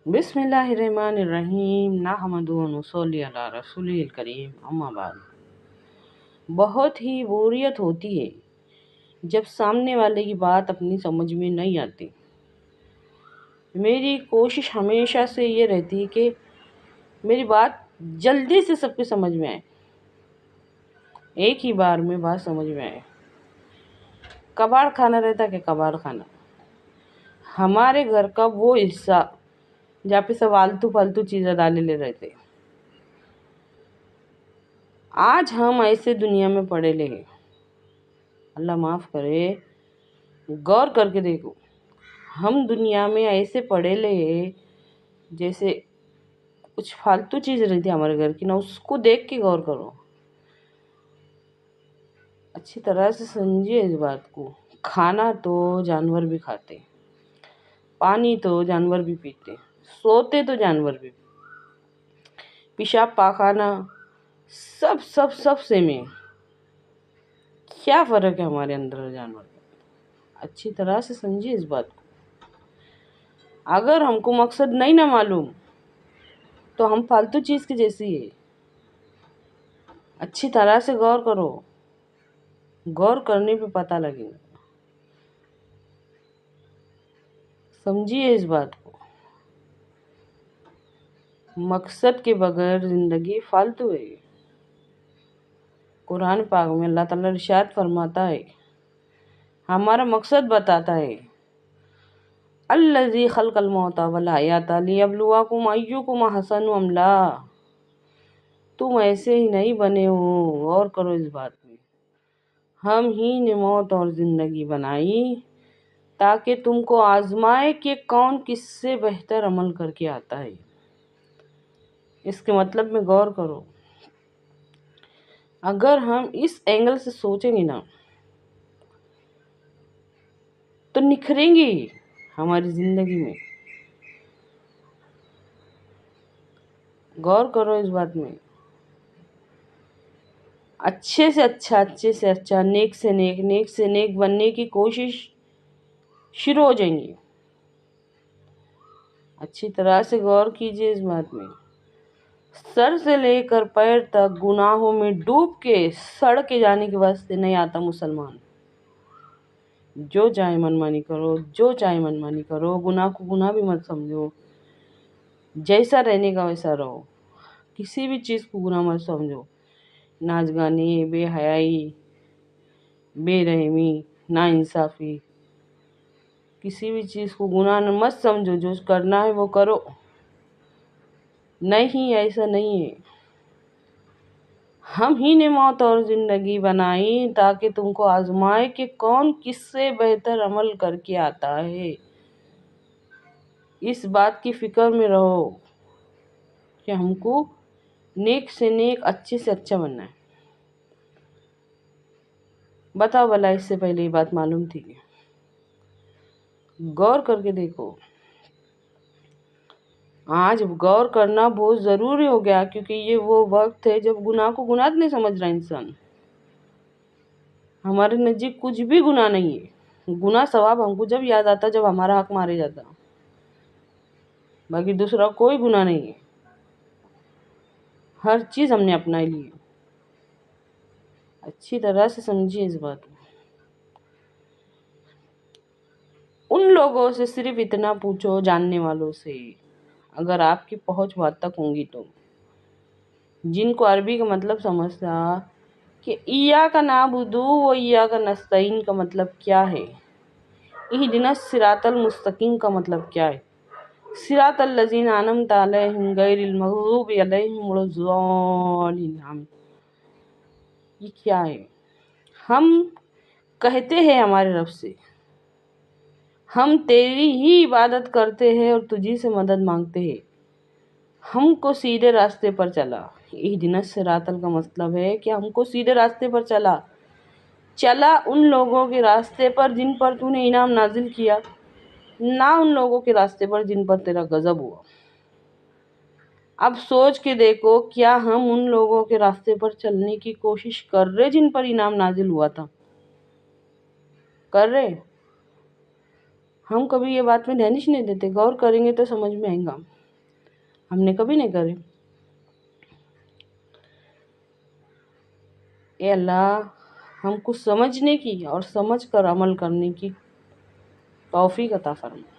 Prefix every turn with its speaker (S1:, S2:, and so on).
S1: बिस्मिल्लाहिर्रहमानिर्रहीम नहमदुहु व नुसल्ली अला रसूलिल करीम अम्मा बाद। बहुत ही बोरियत होती है जब सामने वाले की बात अपनी समझ में नहीं आती। मेरी कोशिश हमेशा से ये रहती है कि मेरी बात जल्दी से सबके समझ में आए, एक ही बार में बात समझ में आए। कबाड़ खाना रहता कि कबाड़ खाना, हमारे घर का वो हिस्सा जहाँ पे सब आलतू फालतू चीज़ें डाले ले रहते। आज हम ऐसे दुनिया में पड़े ले हैं, अल्लाह माफ़ करे, गौर करके देखो। हम दुनिया में ऐसे पड़े ले हैं जैसे कुछ फालतू चीज़ रहती है हमारे घर की ना, उसको देख के गौर करो, अच्छी तरह से समझिए इस बात को। खाना तो जानवर भी खाते, पानी तो जानवर भी पीते, सोते तो जानवर भी, पेशाब पाखाना सब सब सब सेम है। क्या फ़र्क है हमारे अंदर और जानवर में? अच्छी तरह से समझिए इस बात को। अगर हमको मकसद नहीं ना मालूम तो हम फालतू चीज़ की जैसी है। अच्छी तरह से गौर करो, गौर करने पे पता लगेगा। समझिए इस बात को, मकसद के बगैर ज़िंदगी फालतू है। कुरान पाक में अल्लाह ताला इरशाद फरमाता है, हमारा मकसद बताता है, अल्लज़ी खलक़ल मौता वल हयाता लियब्लुवकुम अय्युकुम अहसनु अमला। तुम ऐसे ही नहीं बने हो, गौर करो इस बात में। हम ही ने मौत और ज़िंदगी बनाई ताकि तुमको आजमाए कि कौन किससे बेहतर अमल करके आता है। इसके मतलब में गौर करो। अगर हम इस एंगल से सोचेंगे ना तो निखरेंगे हमारी ज़िंदगी में। गौर करो इस बात में। अच्छे से अच्छा, नेक से नेक बनने की कोशिश शुरू हो जाएंगी। अच्छी तरह से गौर कीजिए इस बात में। सर से लेकर पैर तक गुनाहों में डूब के सड़ के जाने के वास्ते नहीं आता मुसलमान। जो चाहे मनमानी करो, जो चाहे मनमानी करो, गुनाह को गुनाह भी मत समझो, जैसा रहने का वैसा रहो। किसी भी चीज़ को गुनाह मत समझो। नाच गाने, बेहयाई, बेरहमी, नाइंसाफ़ी, किसी भी चीज़ को गुनाह मत समझो। जो करना है वो करो। नहीं, ऐसा नहीं है। हम ही ने मौत और ज़िंदगी बनाई ताकि तुमको आजमाए कि कौन किससे बेहतर अमल करके आता है। इस बात की फ़िक्र में रहो कि हमको नेक से नेक, अच्छे से अच्छा बनना है। बताओ भला, इससे पहले ये बात मालूम थी? गौर करके देखो। आज गौर करना बहुत ज़रूरी हो गया, क्योंकि ये वो वक्त है जब गुनाह को गुनाह नहीं समझ रहा इंसान। हमारे नज़दीक कुछ भी गुनाह नहीं है। गुनाह सवाब हमको जब याद आता जब हमारा हक मारे जाता, बाकी दूसरा कोई गुनाह नहीं है। हर चीज़ हमने अपना ली है। अच्छी तरह से समझिए इस बात को। उन लोगों से सिर्फ इतना पूछो, जानने वालों से, अगर आपकी पहुंच वहाँ तक होंगी तो, जिनको अरबी का मतलब समझता कि इय्याका नअबुदु व इय्याका नस्तईन का मतलब क्या है, इहदिनस सिरातल मुस्तकीम का मतलब क्या है, सिरातल लज़ीना अनअमता अलैहिम गैरिल मग़ज़ूबि अलैहिम वलद्दालिन, ये क्या है? हम कहते हैं हमारे रब से, हम तेरी ही इबादत करते हैं और तुझी से मदद मांगते हैं, हमको सीधे रास्ते पर चला। इहदिनस सिरातल का मतलब है कि हमको सीधे रास्ते पर चला उन लोगों के रास्ते पर जिन पर तूने इनाम नाजिल किया, ना उन लोगों के रास्ते पर जिन पर तेरा गज़ब हुआ। अब सोच के देखो, क्या हम उन लोगों के रास्ते पर चलने की कोशिश कर रहे जिन पर इनाम नाजिल हुआ था? कर रहे? ہم کبھی یہ بات میں دھیان نہیں دیتے، غور کریں گے تو سمجھ میں آئے گا، ہم نے کبھی نہیں کرے۔ اے اللہ ہم کو سمجھنے کی اور سمجھ کر عمل کرنے کی توفیق عطا فرما۔